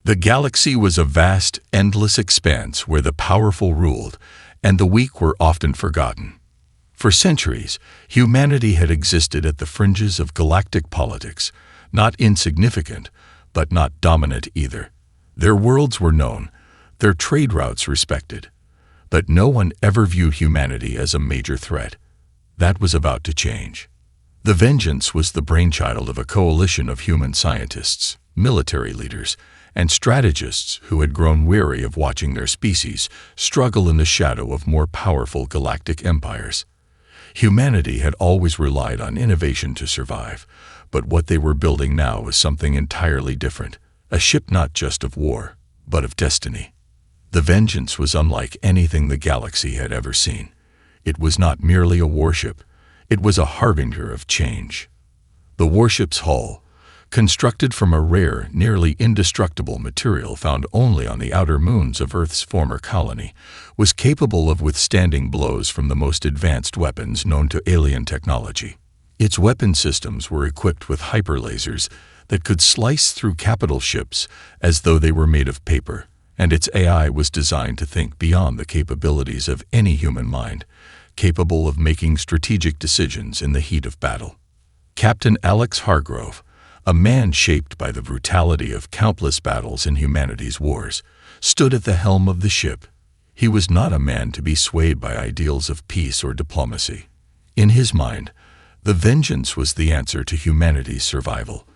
The galaxy was a vast, endless expanse where the powerful ruled, and the weak were often forgotten. For centuries, humanity had existed at the fringes of galactic politics, not insignificant, but not dominant either. Their worlds were known, their trade routes respected, but no one ever viewed humanity as a major threat. That was about to change. The Vengeance was the brainchild of a coalition of human scientists, military leaders, and strategists who had grown weary of watching their species struggle in the shadow of more powerful galactic empires. Humanity had always relied on innovation to survive, but what they were building now was something entirely different, a ship not just of war, but of destiny. The Vengeance was unlike anything the galaxy had ever seen. It was not merely a warship, it was a harbinger of change. The warship's hull, constructed from a rare, nearly indestructible material found only on the outer moons of Earth's former colony, was capable of withstanding blows from the most advanced weapons known to alien technology. Its weapon systems were equipped with hyperlasers that could slice through capital ships as though they were made of paper, and its AI was designed to think beyond the capabilities of any human mind, capable of making strategic decisions in the heat of battle. Captain Alex Hargrove, a man shaped by the brutality of countless battles in humanity's wars, stood at the helm of the ship. He was not a man to be swayed by ideals of peace or diplomacy. In his mind, the Vengeance was the answer to humanity's survival,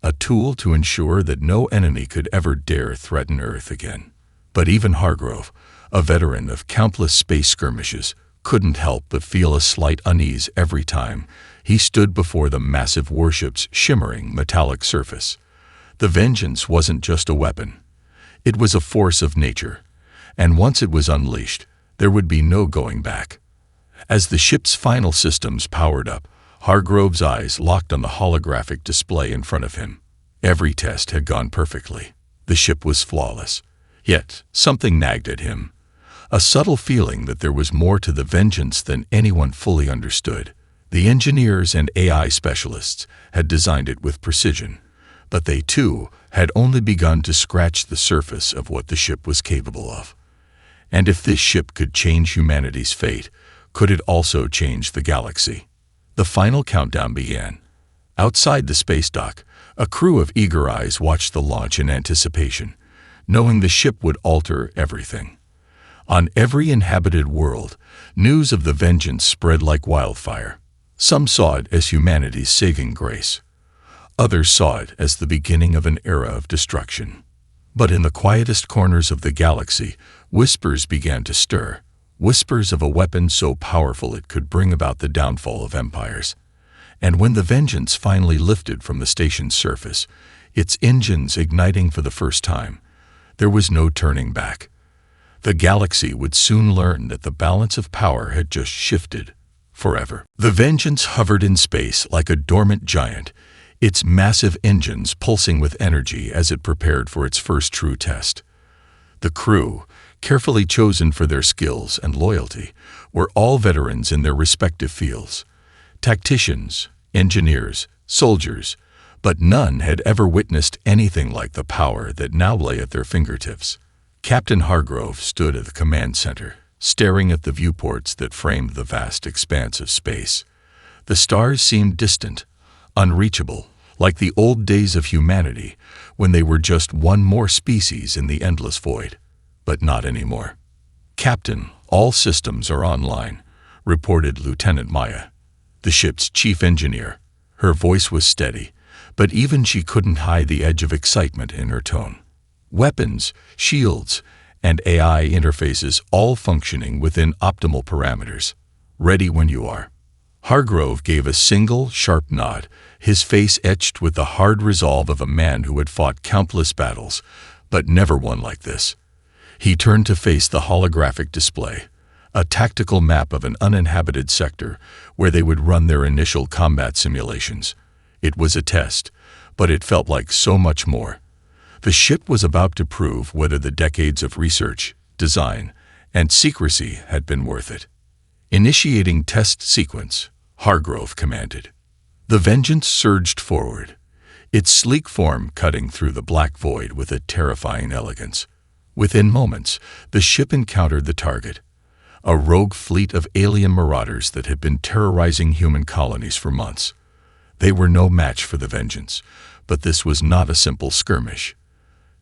a tool to ensure that no enemy could ever dare threaten Earth again. But even Hargrove, a veteran of countless space skirmishes, couldn't help but feel a slight unease every time he stood before the massive warship's shimmering metallic surface. The Vengeance wasn't just a weapon. It was a force of nature, and once it was unleashed, there would be no going back. As the ship's final systems powered up, Hargrove's eyes locked on the holographic display in front of him. Every test had gone perfectly. The ship was flawless. Yet, something nagged at him. A subtle feeling that there was more to the Vengeance than anyone fully understood. The engineers and AI specialists had designed it with precision, but they too had only begun to scratch the surface of what the ship was capable of. And if this ship could change humanity's fate, could it also change the galaxy? The final countdown began. Outside the space dock, a crew of eager eyes watched the launch in anticipation, knowing the ship would alter everything. On every inhabited world, news of the Vengeance spread like wildfire. Some saw it as humanity's saving grace. Others saw it as the beginning of an era of destruction. But in the quietest corners of the galaxy, whispers began to stir, whispers of a weapon so powerful it could bring about the downfall of empires. And when the Vengeance finally lifted from the station's surface, its engines igniting for the first time, there was no turning back. The galaxy would soon learn that the balance of power had just shifted forever. The Vengeance hovered in space like a dormant giant, its massive engines pulsing with energy as it prepared for its first true test. The crew, carefully chosen for their skills and loyalty, were all veterans in their respective fields. Tacticians, engineers, soldiers, but none had ever witnessed anything like the power that now lay at their fingertips. Captain Hargrove stood at the command center, staring at the viewports that framed the vast expanse of space. The stars seemed distant, unreachable, like the old days of humanity when they were just one more species in the endless void. But not anymore. "Captain, all systems are online," reported Lieutenant Maya, the ship's chief engineer. Her voice was steady, but even she couldn't hide the edge of excitement in her tone. Weapons, shields, and AI interfaces all functioning within optimal parameters. "Ready when you are." Hargrove gave a single, sharp nod, his face etched with the hard resolve of a man who had fought countless battles, but never one like this. He turned to face the holographic display, a tactical map of an uninhabited sector where they would run their initial combat simulations. It was a test, but it felt like so much more. The ship was about to prove whether the decades of research, design, and secrecy had been worth it. Initiating test sequence, Hargrove commanded. The Vengeance surged forward, its sleek form cutting through the black void with a terrifying elegance. Within moments, the ship encountered the target, a rogue fleet of alien marauders that had been terrorizing human colonies for months. They were no match for the Vengeance, but this was not a simple skirmish.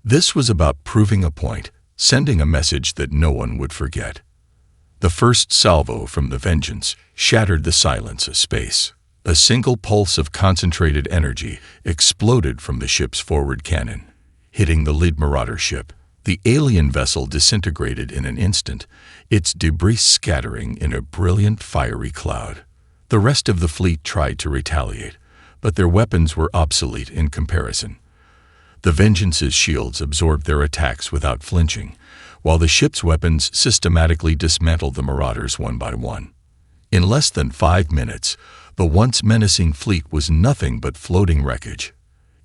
This was about proving a point, sending a message that no one would forget. The first salvo from the Vengeance shattered the silence of space. A single pulse of concentrated energy exploded from the ship's forward cannon, hitting the lead marauder ship. The alien vessel disintegrated in an instant, its debris scattering in a brilliant fiery cloud. The rest of the fleet tried to retaliate, but their weapons were obsolete in comparison. The Vengeance's shields absorbed their attacks without flinching, while the ship's weapons systematically dismantled the marauders one by one. In less than 5 minutes, the once menacing fleet was nothing but floating wreckage.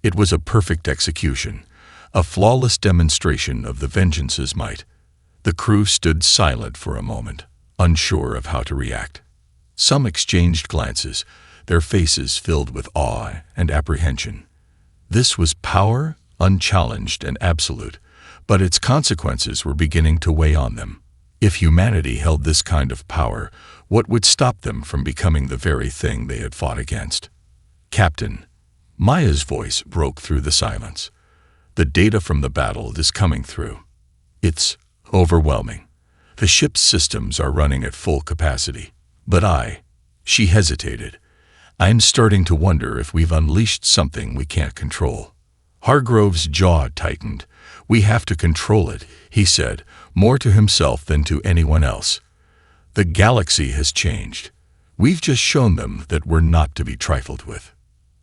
It was a perfect execution, a flawless demonstration of the Vengeance's might. The crew stood silent for a moment, unsure of how to react. Some exchanged glances, their faces filled with awe and apprehension. This was power, unchallenged and absolute, but its consequences were beginning to weigh on them. If humanity held this kind of power, what would stop them from becoming the very thing they had fought against? "Captain," Maya's voice broke through the silence. "The data from the battle is coming through. It's overwhelming. The ship's systems are running at full capacity. But she hesitated. "I'm starting to wonder if we've unleashed something we can't control." Hargrove's jaw tightened. "We have to control it," he said, more to himself than to anyone else. "The galaxy has changed. We've just shown them that we're not to be trifled with."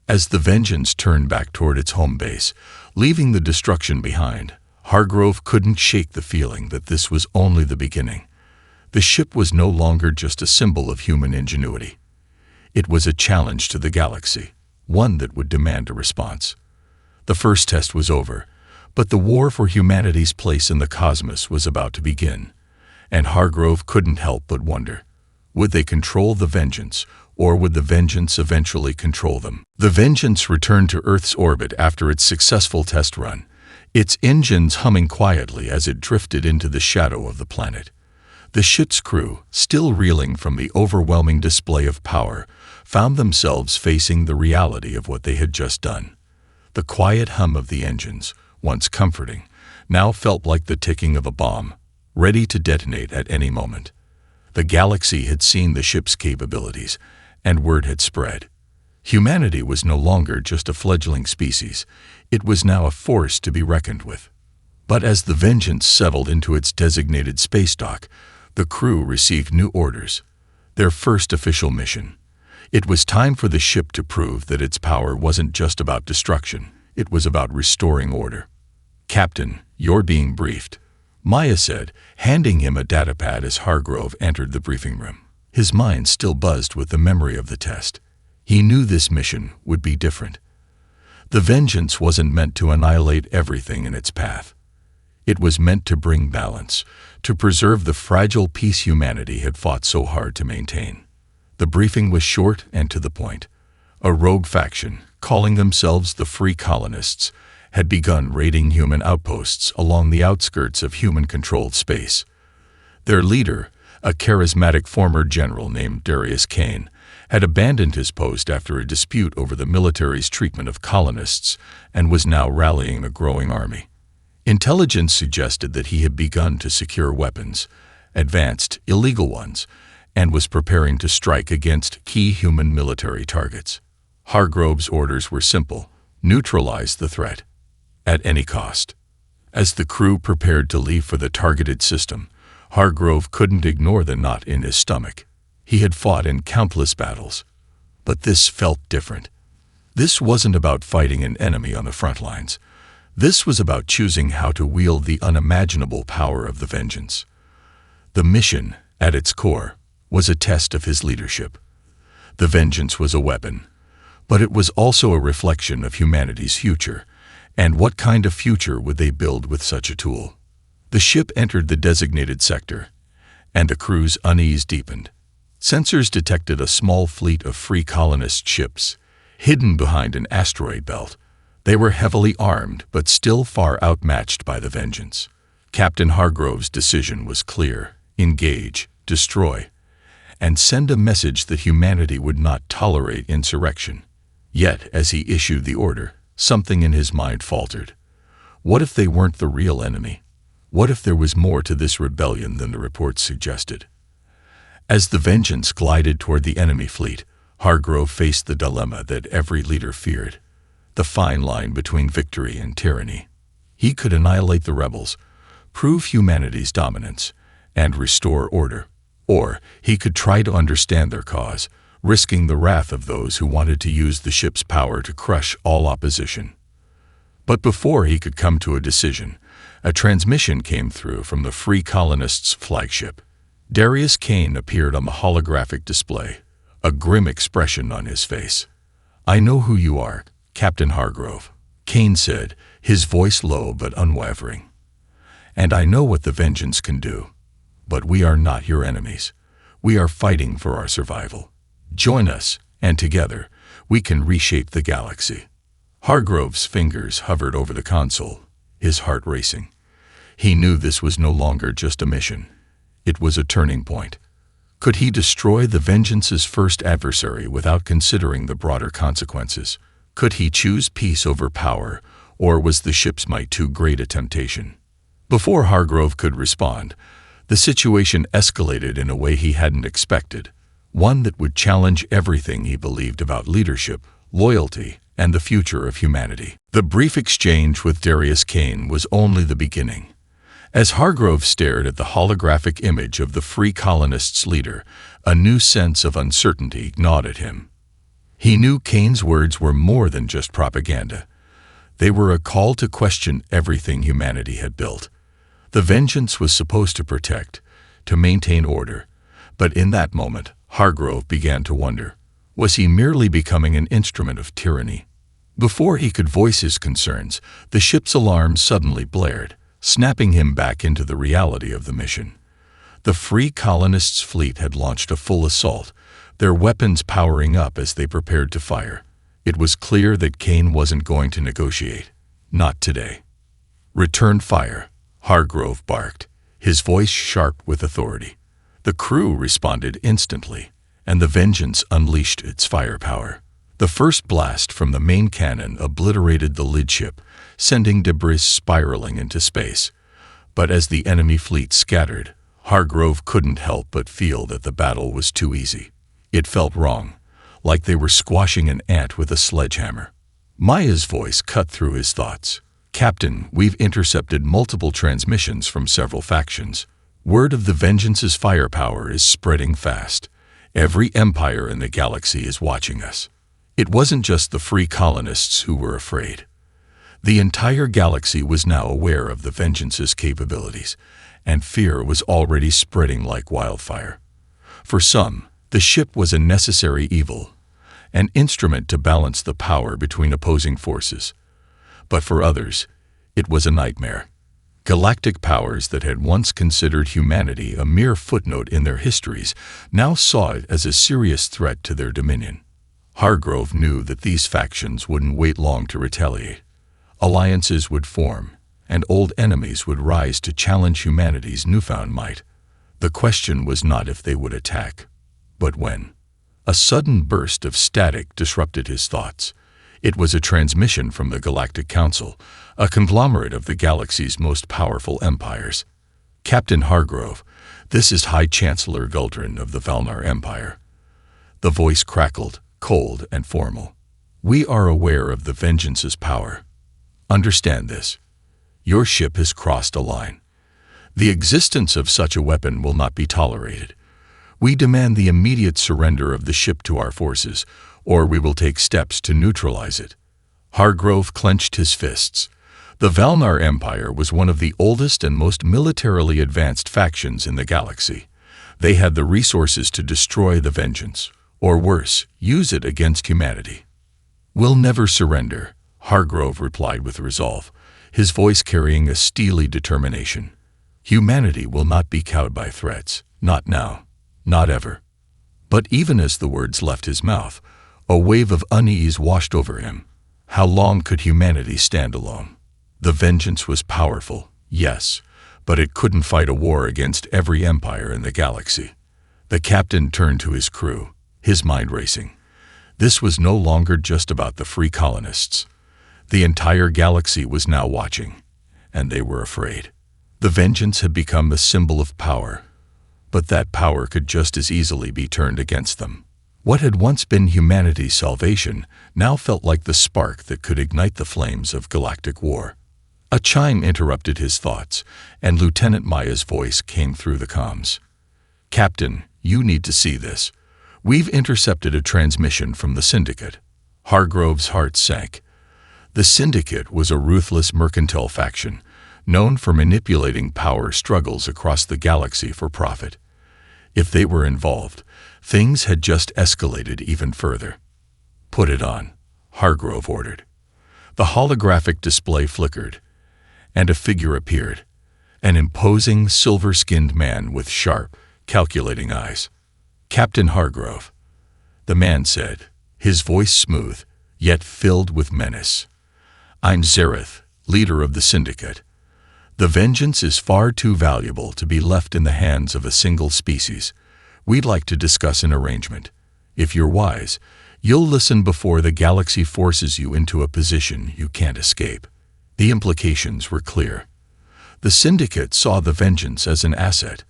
As the Vengeance turned back toward its home base, leaving the destruction behind, Hargrove couldn't shake the feeling that this was only the beginning. The ship was no longer just a symbol of human ingenuity. It was a challenge to the galaxy, one that would demand a response. The first test was over, but the war for humanity's place in the cosmos was about to begin, and Hargrove couldn't help but wonder, would they control the Vengeance, or would the Vengeance eventually control them? The Vengeance returned to Earth's orbit after its successful test run, its engines humming quietly as it drifted into the shadow of the planet. The ship's crew, still reeling from the overwhelming display of power, found themselves facing the reality of what they had just done. The quiet hum of the engines, once comforting, now felt like the ticking of a bomb, ready to detonate at any moment. The galaxy had seen the ship's capabilities, and word had spread. Humanity was no longer just a fledgling species. It was now a force to be reckoned with. But as the Vengeance settled into its designated space dock, the crew received new orders. Their first official mission. It was time for the ship to prove that its power wasn't just about destruction, it was about restoring order. "Captain, you're being briefed," Maya said, handing him a datapad as Hargrove entered the briefing room. His mind still buzzed with the memory of the test. He knew this mission would be different. The Vengeance wasn't meant to annihilate everything in its path. It was meant to bring balance, to preserve the fragile peace humanity had fought so hard to maintain. The briefing was short and to the point. A rogue faction, calling themselves the Free Colonists, had begun raiding human outposts along the outskirts of human-controlled space. Their leader, a charismatic former general named Darius Kane, had abandoned his post after a dispute over the military's treatment of colonists and was now rallying a growing army. Intelligence suggested that he had begun to secure weapons, advanced, illegal ones, and was preparing to strike against key human military targets. Hargrove's orders were simple: neutralize the threat, at any cost. As the crew prepared to leave for the targeted system, Hargrove couldn't ignore the knot in his stomach. He had fought in countless battles, but this felt different. This wasn't about fighting an enemy on the front lines. This was about choosing how to wield the unimaginable power of the Vengeance. The mission, at its core, was a test of his leadership. The Vengeance was a weapon, but it was also a reflection of humanity's future, and what kind of future would they build with such a tool? The ship entered the designated sector, and the crew's unease deepened. Sensors detected a small fleet of free colonist ships, hidden behind an asteroid belt. They were heavily armed, but still far outmatched by the Vengeance. Captain Hargrove's decision was clear: engage, destroy, and send a message that humanity would not tolerate insurrection. Yet, as he issued the order, something in his mind faltered. What if they weren't the real enemy? What if there was more to this rebellion than the reports suggested? As the Vengeance glided toward the enemy fleet, Hargrove faced the dilemma that every leader feared: the fine line between victory and tyranny. He could annihilate the rebels, prove humanity's dominance, and restore order. Or he could try to understand their cause, risking the wrath of those who wanted to use the ship's power to crush all opposition. But before he could come to a decision, a transmission came through from the Free Colonists' flagship. Darius Kane appeared on the holographic display, a grim expression on his face. "I know who you are, Captain Hargrove," Kane said, his voice low but unwavering. "And I know what the Vengeance can do. But we are not your enemies. We are fighting for our survival. Join us, and together, we can reshape the galaxy." Hargrove's fingers hovered over the console, his heart racing. He knew this was no longer just a mission. It was a turning point. Could he destroy the Vengeance's first adversary without considering the broader consequences? Could he choose peace over power, or was the ship's might too great a temptation? Before Hargrove could respond, the situation escalated in a way he hadn't expected, one that would challenge everything he believed about leadership, loyalty, and the future of humanity. The brief exchange with Darius Kane was only the beginning. As Hargrove stared at the holographic image of the Free Colonists' leader, a new sense of uncertainty gnawed at him. He knew Kane's words were more than just propaganda. They were a call to question everything humanity had built. The Vengeance was supposed to protect, to maintain order, but in that moment, Hargrove began to wonder, was he merely becoming an instrument of tyranny? Before he could voice his concerns, the ship's alarm suddenly blared, snapping him back into the reality of the mission. The Free Colonists' fleet had launched a full assault, their weapons powering up as they prepared to fire. It was clear that Kane wasn't going to negotiate. Not today. "Return fire," Hargrove barked, his voice sharp with authority. The crew responded instantly, and the Vengeance unleashed its firepower. The first blast from the main cannon obliterated the lead ship, sending debris spiraling into space. But as the enemy fleet scattered, Hargrove couldn't help but feel that the battle was too easy. It felt wrong, like they were squashing an ant with a sledgehammer. Maya's voice cut through his thoughts. "Captain, we've intercepted multiple transmissions from several factions. Word of the Vengeance's firepower is spreading fast. Every empire in the galaxy is watching us." It wasn't just the Free Colonists who were afraid. The entire galaxy was now aware of the Vengeance's capabilities, and fear was already spreading like wildfire. For some, the ship was a necessary evil, an instrument to balance the power between opposing forces. But for others, it was a nightmare. Galactic powers that had once considered humanity a mere footnote in their histories now saw it as a serious threat to their dominion. Hargrove knew that these factions wouldn't wait long to retaliate. Alliances would form, and old enemies would rise to challenge humanity's newfound might. The question was not if they would attack, but when. A sudden burst of static disrupted his thoughts. It was a transmission from the Galactic Council, a conglomerate of the galaxy's most powerful empires. "Captain Hargrove, this is High Chancellor Guldran of the Valnar Empire." The voice crackled, cold and formal. "We are aware of the Vengeance's power. Understand this. Your ship has crossed a line. The existence of such a weapon will not be tolerated. We demand the immediate surrender of the ship to our forces, or we will take steps to neutralize it." Hargrove clenched his fists. The Valnar Empire was one of the oldest and most militarily advanced factions in the galaxy. They had the resources to destroy the Vengeance, or worse, use it against humanity. "We'll never surrender," Hargrove replied with resolve, his voice carrying a steely determination. "Humanity will not be cowed by threats, not now, not ever." But even as the words left his mouth, a wave of unease washed over him. How long could humanity stand alone? The Vengeance was powerful, yes, but it couldn't fight a war against every empire in the galaxy. The captain turned to his crew, his mind racing. This was no longer just about the free colonists. The entire galaxy was now watching, and they were afraid. The Vengeance had become a symbol of power, but that power could just as easily be turned against them. What had once been humanity's salvation now felt like the spark that could ignite the flames of galactic war. A chime interrupted his thoughts, and Lieutenant Maya's voice came through the comms. "Captain, you need to see this. We've intercepted a transmission from the Syndicate." Hargrove's heart sank. The Syndicate was a ruthless mercantile faction, known for manipulating power struggles across the galaxy for profit. If they were involved, things had just escalated even further. "Put it on," Hargrove ordered. The holographic display flickered, and a figure appeared, an imposing, silver-skinned man with sharp, calculating eyes. "Captain Hargrove," the man said, his voice smooth, yet filled with menace. "I'm Zareth, leader of the Syndicate. The Vengeance is far too valuable to be left in the hands of a single species. We'd like to discuss an arrangement. If you're wise, you'll listen before the galaxy forces you into a position you can't escape." The implications were clear. The Syndicate saw the Vengeance as an asset,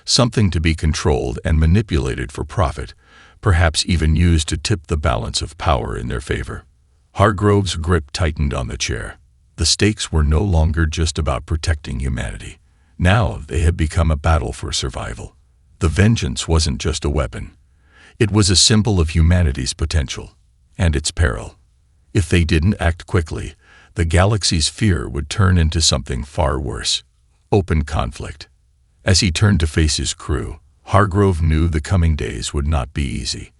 something to be controlled and manipulated for profit, perhaps even used to tip the balance of power in their favor. Hargrove's grip tightened on the chair. The stakes were no longer just about protecting humanity. Now they had become a battle for survival. The Vengeance wasn't just a weapon. It was a symbol of humanity's potential and its peril. If they didn't act quickly, the galaxy's fear would turn into something far worse: open conflict. As he turned to face his crew, Hargrove knew the coming days would not be easy.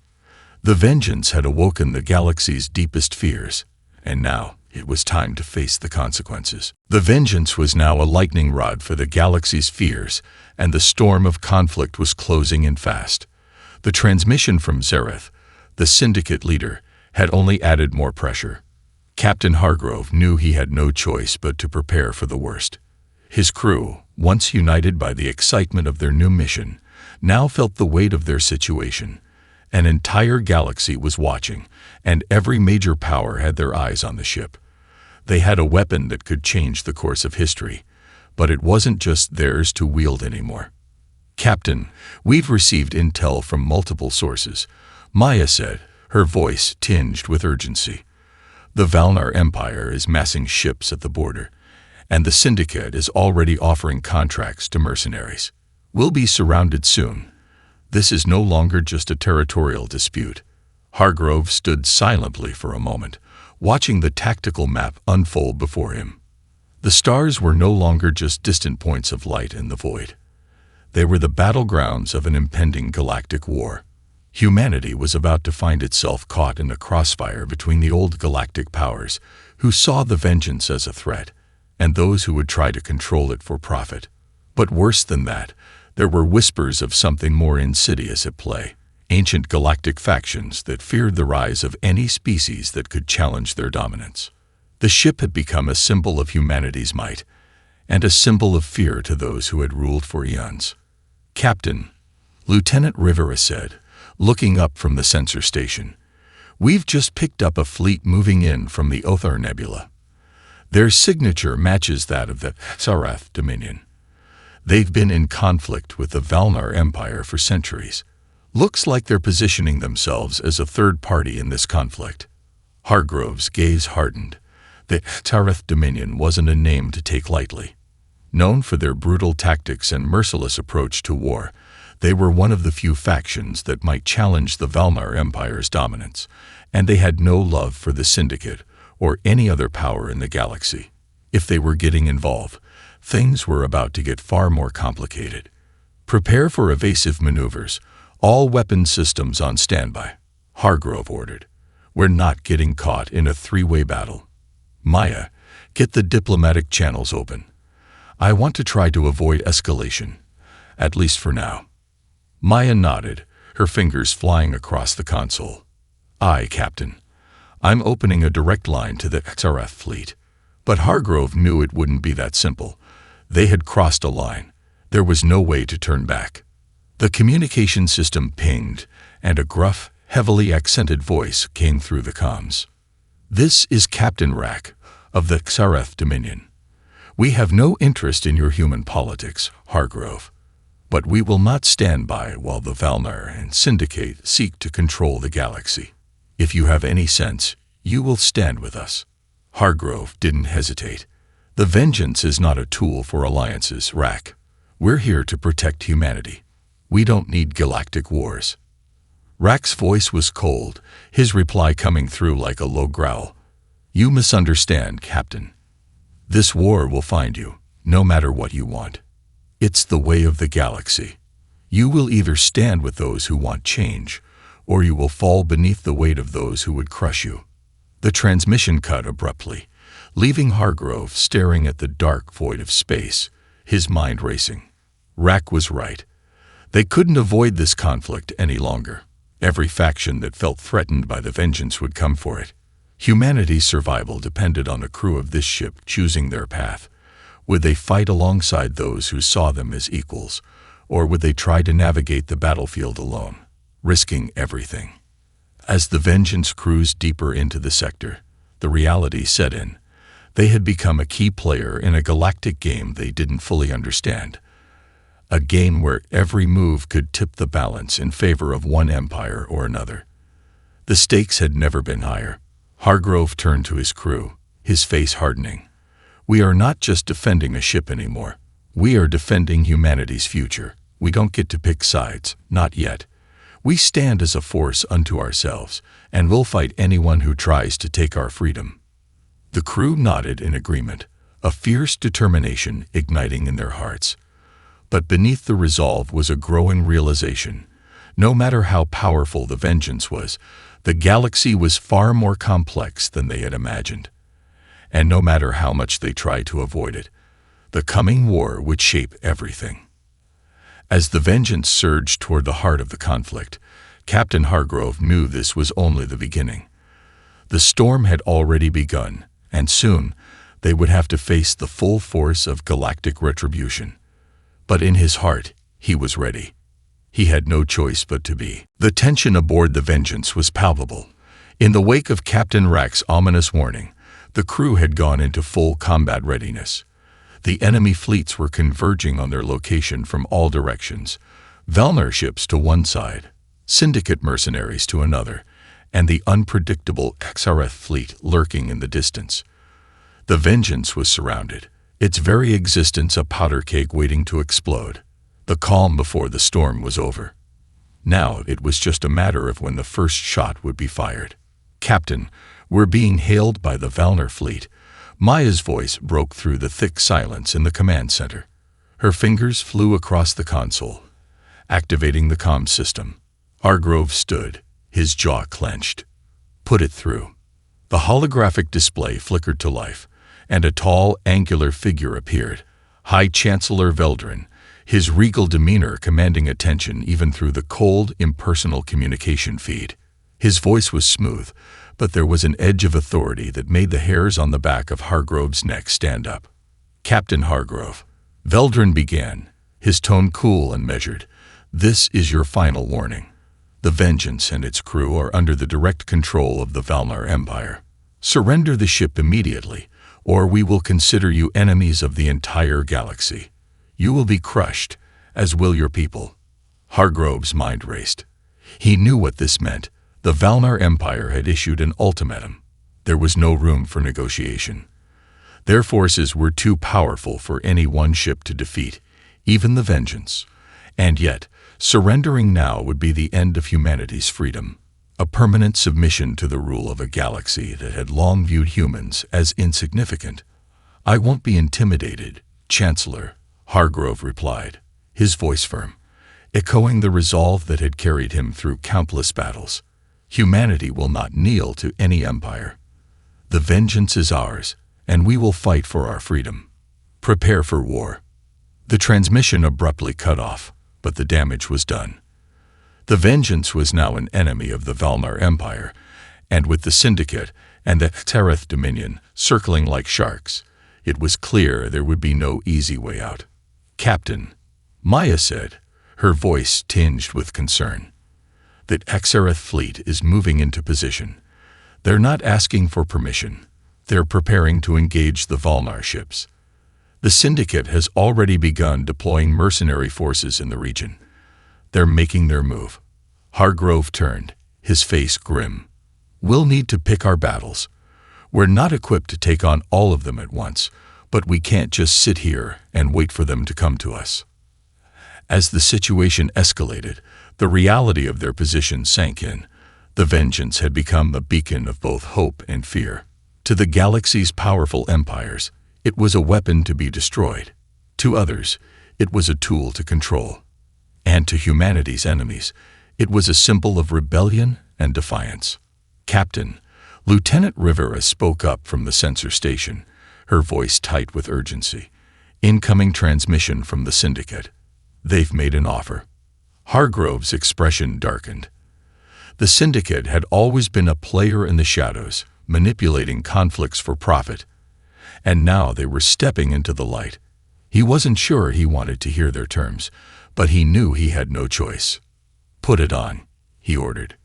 The Vengeance had awoken the galaxy's deepest fears, and now it was time to face the consequences. The Vengeance was now a lightning rod for the galaxy's fears, and the storm of conflict was closing in fast. The transmission from Zareth, the Syndicate leader, had only added more pressure. Captain Hargrove knew he had no choice but to prepare for the worst. His crew, once united by the excitement of their new mission, now felt the weight of their situation. An entire galaxy was watching, and every major power had their eyes on the ship. They had a weapon that could change the course of history, but it wasn't just theirs to wield anymore. "Captain, we've received intel from multiple sources," Maya said, her voice tinged with urgency. "The Valnar Empire is massing ships at the border, and the Syndicate is already offering contracts to mercenaries. We'll be surrounded soon. This is no longer just a territorial dispute." Hargrove stood silently for a moment, watching the tactical map unfold before him. The stars were no longer just distant points of light in the void. They were the battlegrounds of an impending galactic war. Humanity was about to find itself caught in a crossfire between the old galactic powers, who saw the Vengeance as a threat, and those who would try to control it for profit. But worse than that, there were whispers of something more insidious at play: ancient galactic factions that feared the rise of any species that could challenge their dominance. The ship had become a symbol of humanity's might, and a symbol of fear to those who had ruled for eons. "Captain," Lieutenant Rivera said, looking up from the sensor station, "we've just picked up a fleet moving in from the Othar Nebula. Their signature matches that of the Sarath Dominion. They've been in conflict with the Valnar Empire for centuries. Looks like they're positioning themselves as a third party in this conflict." Hargrove's gaze hardened. The Sarath Dominion wasn't a name to take lightly. Known for their brutal tactics and merciless approach to war, they were one of the few factions that might challenge the Valnar Empire's dominance, and they had no love for the Syndicate or any other power in the galaxy. If they were getting involved, things were about to get far more complicated. "Prepare for evasive maneuvers. All weapon systems on standby," Hargrove ordered. "We're not getting caught in a three-way battle. Maya, get the diplomatic channels open. I want to try to avoid escalation, at least for now." Maya nodded, her fingers flying across the console. "Aye, Captain. I'm opening a direct line to the XRF fleet. But Hargrove knew it wouldn't be that simple. They had crossed a line. There was no way to turn back. The communication system pinged, and a gruff, heavily accented voice came through the comms. "This is Captain Rack of the XRF Dominion. We have no interest in your human politics, Hargrove. But we will not stand by while the Valnar and Syndicate seek to control the galaxy. If you have any sense, you will stand with us." Hargrove didn't hesitate. "The vengeance is not a tool for alliances, Rack. We're here to protect humanity. We don't need galactic wars." Rack's voice was cold, his reply coming through like a low growl. "You misunderstand, Captain. This war will find you, no matter what you want. It's the way of the galaxy. You will either stand with those who want change, or you will fall beneath the weight of those who would crush you." The transmission cut abruptly, leaving Hargrove staring at the dark void of space, his mind racing. Rack was right. They couldn't avoid this conflict any longer. Every faction that felt threatened by the vengeance would come for it. Humanity's survival depended on the crew of this ship choosing their path. Would they fight alongside those who saw them as equals, or would they try to navigate the battlefield alone, risking everything? As the vengeance cruised deeper into the sector, the reality set in. They had become a key player in a galactic game they didn't fully understand. A game where every move could tip the balance in favor of one empire or another. The stakes had never been higher. Hargrove turned to his crew, his face hardening. "We are not just defending a ship anymore. We are defending humanity's future. We don't get to pick sides, not yet. We stand as a force unto ourselves, and we'll fight anyone who tries to take our freedom." The crew nodded in agreement, a fierce determination igniting in their hearts. But beneath the resolve was a growing realization. No matter how powerful the vengeance was, the galaxy was far more complex than they had imagined. And no matter how much they tried to avoid it, the coming war would shape everything. As the vengeance surged toward the heart of the conflict, Captain Hargrove knew this was only the beginning. The storm had already begun, and soon they would have to face the full force of galactic retribution. But in his heart, he was ready. He had no choice but to be. The tension aboard the Vengeance was palpable. In the wake of Captain Rack's ominous warning, the crew had gone into full combat readiness. The enemy fleets were converging on their location from all directions, Valnar ships to one side, Syndicate mercenaries to another, and the unpredictable XRF fleet lurking in the distance. The Vengeance was surrounded, its very existence a powder keg waiting to explode. The calm before the storm was over. Now it was just a matter of when the first shot would be fired. "Captain, we're being hailed by the Valnar fleet." Maya's voice broke through the thick silence in the command center. Her fingers flew across the console, activating the comm system. Hargrove stood, his jaw clenched. "Put it through." The holographic display flickered to life, and a tall, angular figure appeared. High Chancellor Veldrin, his regal demeanor commanding attention even through the cold, impersonal communication feed. His voice was smooth, but there was an edge of authority that made the hairs on the back of Hargrove's neck stand up. "Captain Hargrove," Veldrin began, his tone cool and measured, "this is your final warning. The Vengeance and its crew are under the direct control of the Valnar Empire. Surrender the ship immediately, or we will consider you enemies of the entire galaxy. You will be crushed, as will your people." Hargrove's mind raced. He knew what this meant. The Valnar Empire had issued an ultimatum. There was no room for negotiation. Their forces were too powerful for any one ship to defeat, even the Vengeance. And yet, surrendering now would be the end of humanity's freedom, a permanent submission to the rule of a galaxy that had long viewed humans as insignificant. "I won't be intimidated, Chancellor," Hargrove replied, his voice firm, echoing the resolve that had carried him through countless battles. "Humanity will not kneel to any empire. The Vengeance is ours, and we will fight for our freedom. Prepare for war." The transmission abruptly cut off, but the damage was done. The Vengeance was now an enemy of the Valnar Empire, And with the Syndicate and the Tereth Dominion circling like sharks, it was clear there would be no easy way out. "Captain," Maya said, her voice tinged with concern, "the Xerath fleet is moving into position. They're not asking for permission. They're preparing to engage the Valnar ships. The Syndicate has already begun deploying mercenary forces in the region. They're making their move." Hargrove turned, his face grim. "We'll need to pick our battles. We're not equipped to take on all of them at once, but we can't just sit here and wait for them to come to us." As the situation escalated, the reality of their position sank in. The Vengeance had become a beacon of both hope and fear. To the galaxy's powerful empires, it was a weapon to be destroyed. To others, it was a tool to control. And to humanity's enemies, it was a symbol of rebellion and defiance. "Captain," Lieutenant Rivera spoke up from the sensor station, her voice tight with urgency. "Incoming transmission from the Syndicate. They've made an offer." Hargrove's expression darkened. The Syndicate had always been a player in the shadows, manipulating conflicts for profit. And now they were stepping into the light. He wasn't sure he wanted to hear their terms, but he knew he had no choice. "Put it on," he ordered.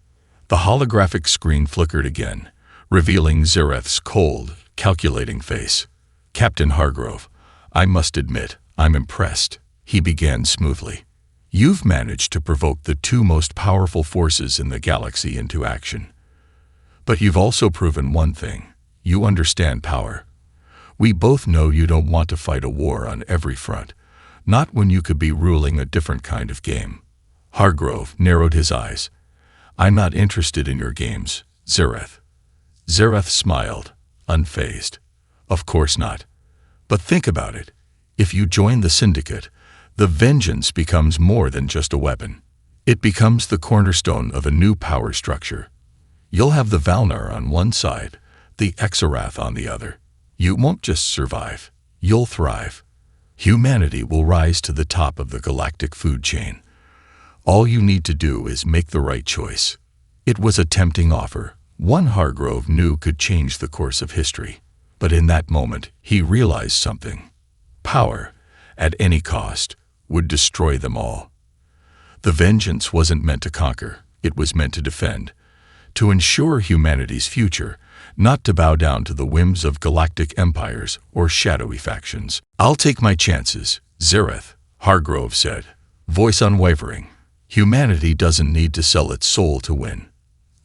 The holographic screen flickered again, revealing Xerath's cold, calculating face. "Captain Hargrove, I must admit, I'm impressed," he began smoothly. "You've managed to provoke the two most powerful forces in the galaxy into action. But you've also proven one thing: you understand power. We both know you don't want to fight a war on every front, not when you could be ruling a different kind of game." Hargrove narrowed his eyes. "I'm not interested in your games, Xerath." Xerath smiled, unfazed. "Of course not. But think about it. If you join the Syndicate, the Vengeance becomes more than just a weapon. It becomes the cornerstone of a new power structure. You'll have the Valnar on one side, the Xerath on the other. You won't just survive, you'll thrive. Humanity will rise to the top of the galactic food chain. All you need to do is make the right choice." It was a tempting offer, one Hargrove knew could change the course of history. But in that moment, he realized something. Power, at any cost, would destroy them all. The Vengeance wasn't meant to conquer, it was meant to defend, to ensure humanity's future, not to bow down to the whims of galactic empires or shadowy factions. "I'll take my chances, Xerath," Hargrove said, voice unwavering. "Humanity doesn't need to sell its soul to win."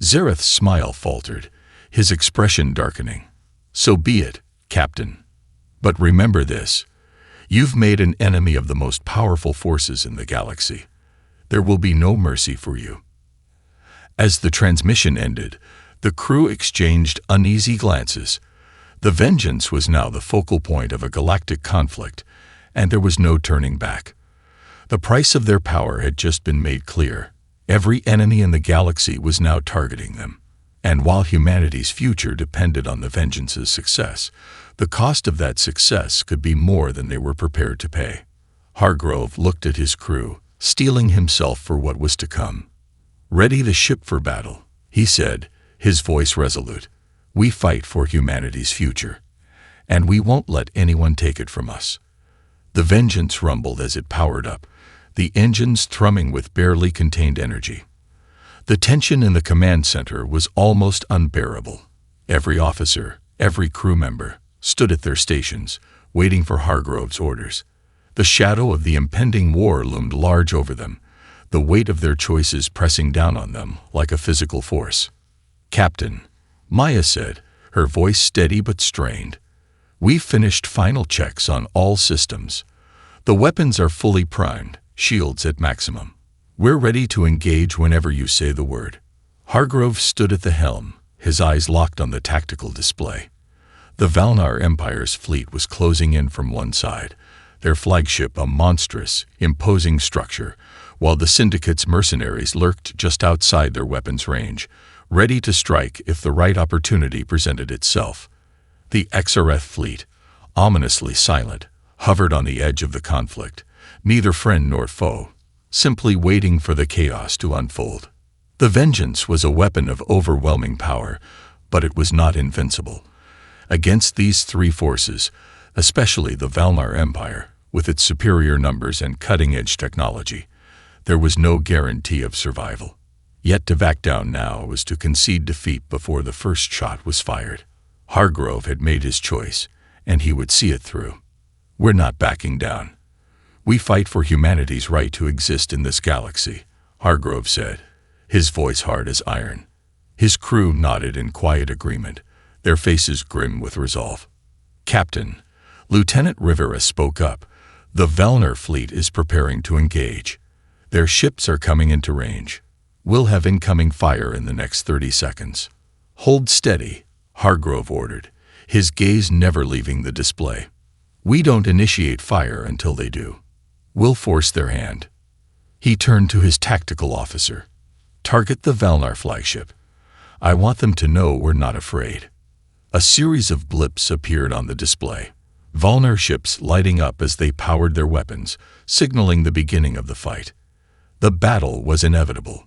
Xerath's smile faltered, his expression darkening. "So be it, Captain. But remember this: you've made an enemy of the most powerful forces in the galaxy. There will be no mercy for you." As the transmission ended, the crew exchanged uneasy glances. The Vengeance was now the focal point of a galactic conflict, and there was no turning back. The price of their power had just been made clear. Every enemy in the galaxy was now targeting them. And while humanity's future depended on the Vengeance's success, the cost of that success could be more than they were prepared to pay. Hargrove looked at his crew, steeling himself for what was to come. "Ready the ship for battle," he said, his voice resolute. "We fight for humanity's future, and we won't let anyone take it from us." The Vengeance rumbled as it powered up, the engines thrumming with barely contained energy. The tension in the command center was almost unbearable. Every officer, every crew member, stood at their stations, waiting for Hargrove's orders. The shadow of the impending war loomed large over them, the weight of their choices pressing down on them like a physical force. "Captain," Maya said, her voice steady but strained, "we've finished final checks on all systems. The weapons are fully primed, shields at maximum. We're ready to engage whenever you say the word." Hargrove stood at the helm, his eyes locked on the tactical display. The Valnar Empire's fleet was closing in from one side, their flagship a monstrous, imposing structure, while the Syndicate's mercenaries lurked just outside their weapons range, ready to strike if the right opportunity presented itself. The Xerath fleet, ominously silent, hovered on the edge of the conflict, neither friend nor foe, simply waiting for the chaos to unfold. The Vengeance was a weapon of overwhelming power, but it was not invincible. Against these three forces, especially the Valnar Empire, with its superior numbers and cutting-edge technology, there was no guarantee of survival. Yet to back down now was to concede defeat before the first shot was fired. Hargrove had made his choice, and he would see it through. We're not backing down. We fight for humanity's right to exist in this galaxy, Hargrove said, his voice hard as iron. His crew nodded in quiet agreement, their faces grim with resolve. Captain, Lieutenant Rivera spoke up. The Valnar fleet is preparing to engage. Their ships are coming into range. We'll have incoming fire in the next 30 seconds. Hold steady, Hargrove ordered, his gaze never leaving the display. We don't initiate fire until they do. We'll force their hand. He turned to his tactical officer. Target the Valnar flagship. I want them to know we're not afraid. A series of blips appeared on the display. Valnar ships lighting up as they powered their weapons, signaling the beginning of the fight. The battle was inevitable.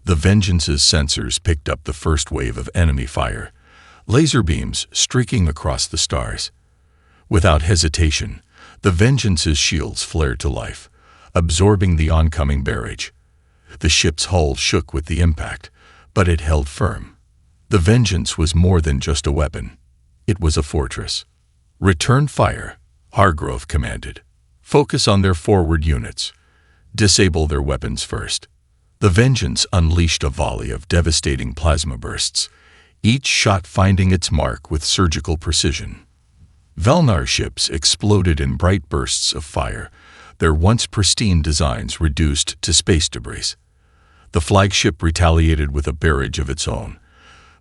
The Vengeance's sensors picked up the first wave of enemy fire, laser beams streaking across the stars. Without hesitation, the Vengeance's shields flared to life, absorbing the oncoming barrage. The ship's hull shook with the impact, but it held firm. The Vengeance was more than just a weapon. It was a fortress. Return fire, Hargrove commanded. Focus on their forward units. Disable their weapons first. The Vengeance unleashed a volley of devastating plasma bursts, each shot finding its mark with surgical precision. Valnar ships exploded in bright bursts of fire, their once pristine designs reduced to space debris. The flagship retaliated with a barrage of its own,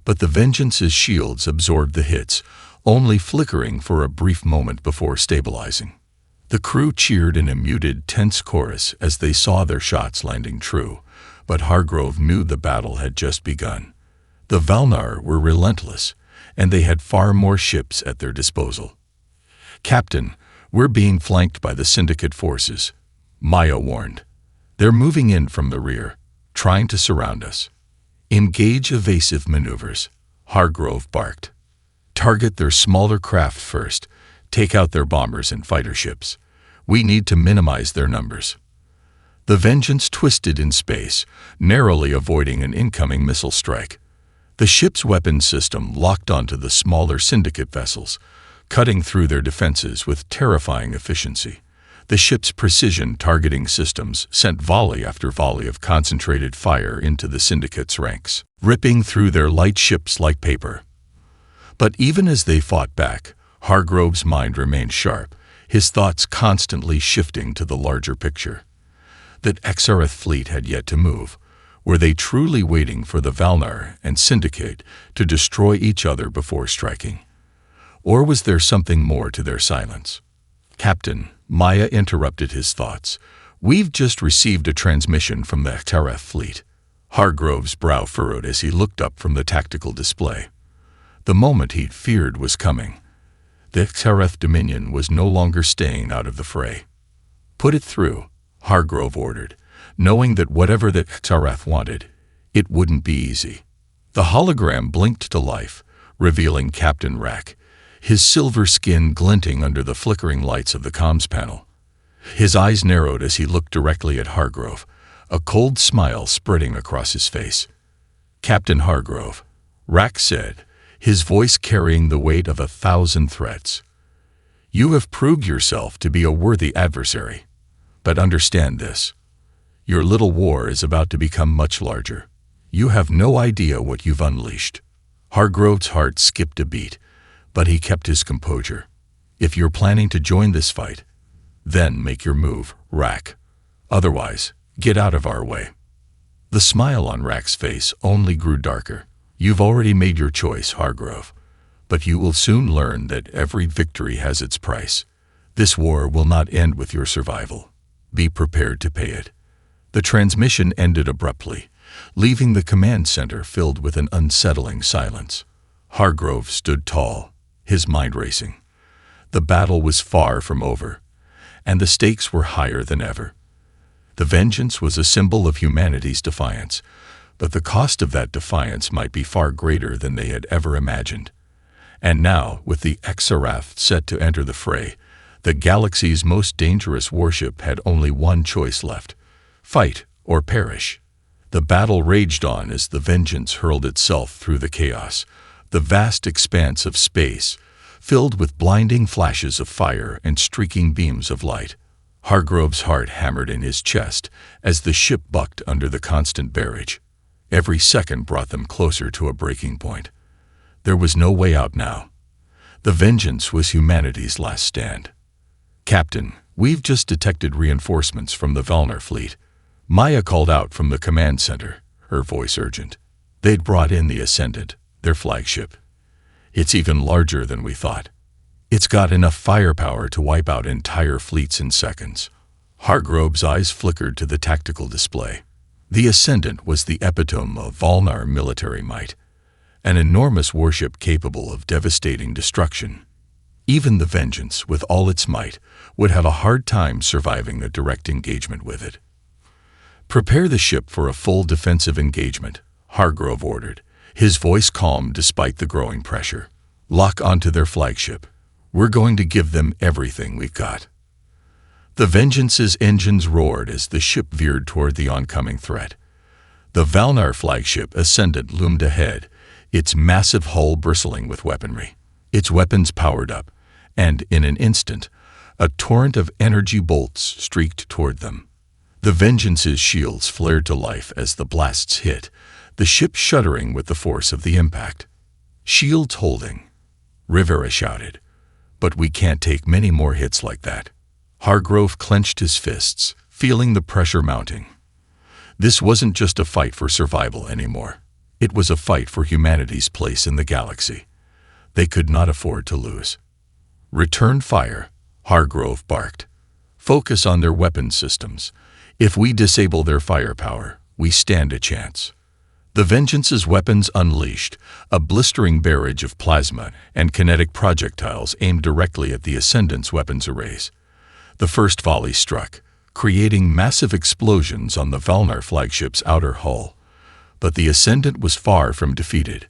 but the Vengeance's shields absorbed the hits, only flickering for a brief moment before stabilizing. The crew cheered in a muted, tense chorus as they saw their shots landing true, but Hargrove knew the battle had just begun. The Valnar were relentless, and they had far more ships at their disposal. Captain, we're being flanked by the Syndicate forces, Maya warned. They're moving in from the rear, trying to surround us. Engage evasive maneuvers, Hargrove barked. Target their smaller craft first, take out their bombers and fighter ships. We need to minimize their numbers. The Vengeance twisted in space, narrowly avoiding an incoming missile strike. The ship's weapons system locked onto the smaller Syndicate vessels, cutting through their defenses with terrifying efficiency. The ship's precision targeting systems sent volley after volley of concentrated fire into the Syndicate's ranks, ripping through their light ships like paper. But even as they fought back, Hargrove's mind remained sharp, his thoughts constantly shifting to the larger picture. That Xrth fleet had yet to move. Were they truly waiting for the Valnar and Syndicate to destroy each other before striking? Or was there something more to their silence? Captain, Maya interrupted his thoughts. We've just received a transmission from the Xrth fleet. Hargrove's brow furrowed as he looked up from the tactical display. The moment he'd feared was coming. The Xrth Dominion was no longer staying out of the fray. Put it through, Hargrove ordered, knowing that whatever the Xrth wanted, it wouldn't be easy. The hologram blinked to life, revealing Captain Rack, his silver skin glinting under the flickering lights of the comms panel. His eyes narrowed as he looked directly at Hargrove, a cold smile spreading across his face. Captain Hargrove, Rack said, his voice carrying the weight of 1,000 threats. You have proved yourself to be a worthy adversary. But understand this. Your little war is about to become much larger. You have no idea what you've unleashed. Hargrove's heart skipped a beat, but he kept his composure. If you're planning to join this fight, then make your move, Rack. Otherwise, get out of our way. The smile on Rack's face only grew darker. You've already made your choice, Hargrove, but you will soon learn that every victory has its price. This war will not end with your survival. Be prepared to pay it. The transmission ended abruptly, leaving the command center filled with an unsettling silence. Hargrove stood tall, his mind racing. The battle was far from over, and the stakes were higher than ever. The Vengeance was a symbol of humanity's defiance, but the cost of that defiance might be far greater than they had ever imagined. And now, with the Xerath set to enter the fray, the galaxy's most dangerous warship had only one choice left: fight or perish. The battle raged on as the Vengeance hurled itself through the chaos, the vast expanse of space, filled with blinding flashes of fire and streaking beams of light. Hargrove's heart hammered in his chest as the ship bucked under the constant barrage. Every second brought them closer to a breaking point. There was no way out now. The Vengeance was humanity's last stand. "Captain, we've just detected reinforcements from the Valnar fleet." Maya called out from the command center, her voice urgent. They'd brought in the Ascendant, their flagship. "It's even larger than we thought. It's got enough firepower to wipe out entire fleets in seconds." Hargrove's eyes flickered to the tactical display. The Ascendant was the epitome of Valnar military might, an enormous warship capable of devastating destruction. Even the Vengeance, with all its might, would have a hard time surviving a direct engagement with it. "Prepare the ship for a full defensive engagement," Hargrove ordered, his voice calm despite the growing pressure. "Lock onto their flagship. We're going to give them everything we've got." The Vengeance's engines roared as the ship veered toward the oncoming threat. The Valnar flagship Ascendant loomed ahead, its massive hull bristling with weaponry. Its weapons powered up, and in an instant, a torrent of energy bolts streaked toward them. The Vengeance's shields flared to life as the blasts hit, the ship shuddering with the force of the impact. "Shields holding," Rivera shouted. "But we can't take many more hits like that." Hargrove clenched his fists, feeling the pressure mounting. This wasn't just a fight for survival anymore. It was a fight for humanity's place in the galaxy. They could not afford to lose. "Return fire," Hargrove barked. "Focus on their weapon systems. If we disable their firepower, we stand a chance." The Vengeance's weapons unleashed, a blistering barrage of plasma and kinetic projectiles aimed directly at the Ascendant's weapons arrays. The first volley struck, creating massive explosions on the Valnar flagship's outer hull. But the Ascendant was far from defeated.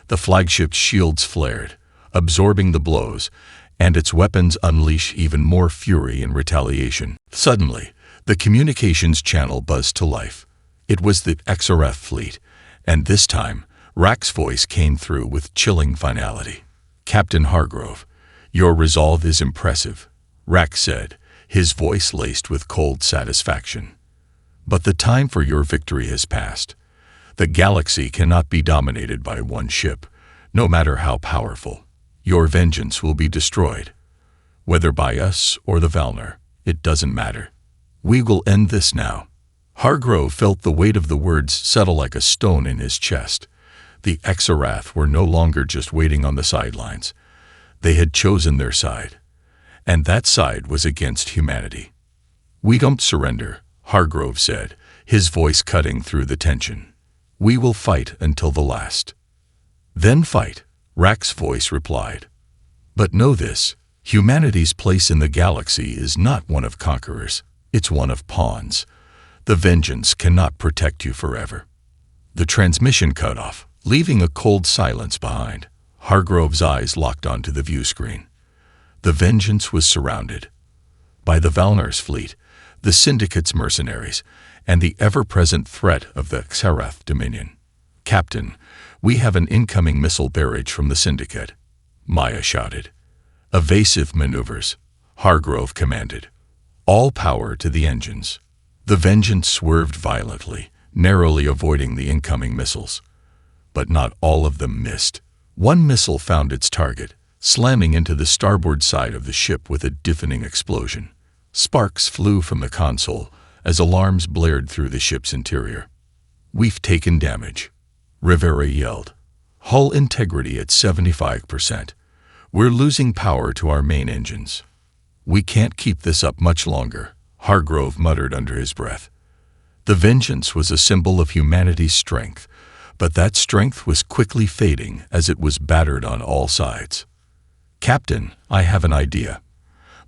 The flagship's shields flared, absorbing the blows, and its weapons unleashed even more fury in retaliation. Suddenly, the communications channel buzzed to life. It was the Xerath fleet, and this time, Rack's voice came through with chilling finality. "Captain Hargrove, your resolve is impressive," Rack said, his voice laced with cold satisfaction. "But the time for your victory has passed. The galaxy cannot be dominated by one ship, no matter how powerful. Your Vengeance will be destroyed. Whether by us or the Valnar, it doesn't matter. We will end this now." Hargrove felt the weight of the words settle like a stone in his chest. The Xerath were no longer just waiting on the sidelines. They had chosen their side. And that side was against humanity. "We don't surrender," Hargrove said, his voice cutting through the tension. "We will fight until the last." "Then fight," Rack's voice replied. "But know this, humanity's place in the galaxy is not one of conquerors. It's one of pawns. The Vengeance cannot protect you forever." The transmission cut off, leaving a cold silence behind. Hargrove's eyes locked onto the view screen. The Vengeance was surrounded by the Valnar's fleet, the Syndicate's mercenaries, and the ever-present threat of the Xerath Dominion. "Captain, we have an incoming missile barrage from the Syndicate," Maya shouted. "Evasive maneuvers," Hargrove commanded. "All power to the engines." The Vengeance swerved violently, narrowly avoiding the incoming missiles. But not all of them missed. One missile found its target, slamming into the starboard side of the ship with a deafening explosion. Sparks flew from the console as alarms blared through the ship's interior. "We've taken damage," Rivera yelled. "Hull integrity at 75%. We're losing power to our main engines." "We can't keep this up much longer," Hargrove muttered under his breath. The Vengeance was a symbol of humanity's strength, but that strength was quickly fading as it was battered on all sides. "Captain, I have an idea,"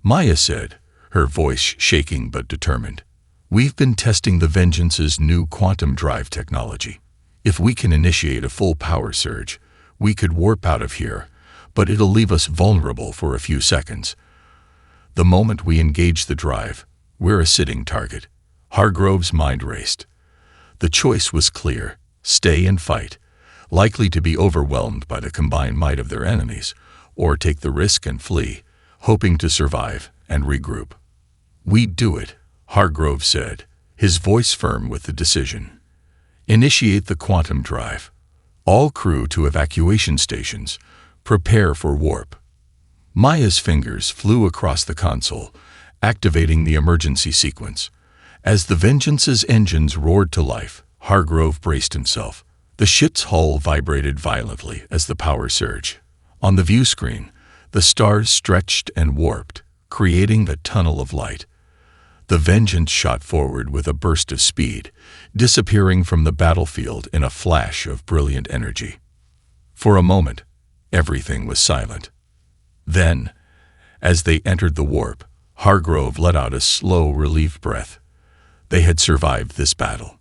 Maya said, her voice shaking but determined. "We've been testing the Vengeance's new quantum drive technology. If we can initiate a full power surge, we could warp out of here, but it'll leave us vulnerable for a few seconds. The moment we engage the drive, we're a sitting target. Hargrove's mind raced. The choice was clear: stay and fight, likely to be overwhelmed by the combined might of their enemies, or take the risk and flee, hoping to survive and regroup. "We'd do it," Hargrove said, his voice firm with the decision. "Initiate the quantum drive. All crew to evacuation stations. Prepare for warp." Maya's fingers flew across the console, activating the emergency sequence. As the Vengeance's engines roared to life, Hargrove braced himself. The ship's hull vibrated violently as the power surged. On the view screen, the stars stretched and warped, creating a tunnel of light. The Vengeance shot forward with a burst of speed, disappearing from the battlefield in a flash of brilliant energy. For a moment, everything was silent. Then, as they entered the warp, Hargrove let out a slow, relieved breath. They had survived this battle.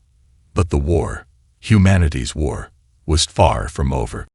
But the war, humanity's war, was far from over.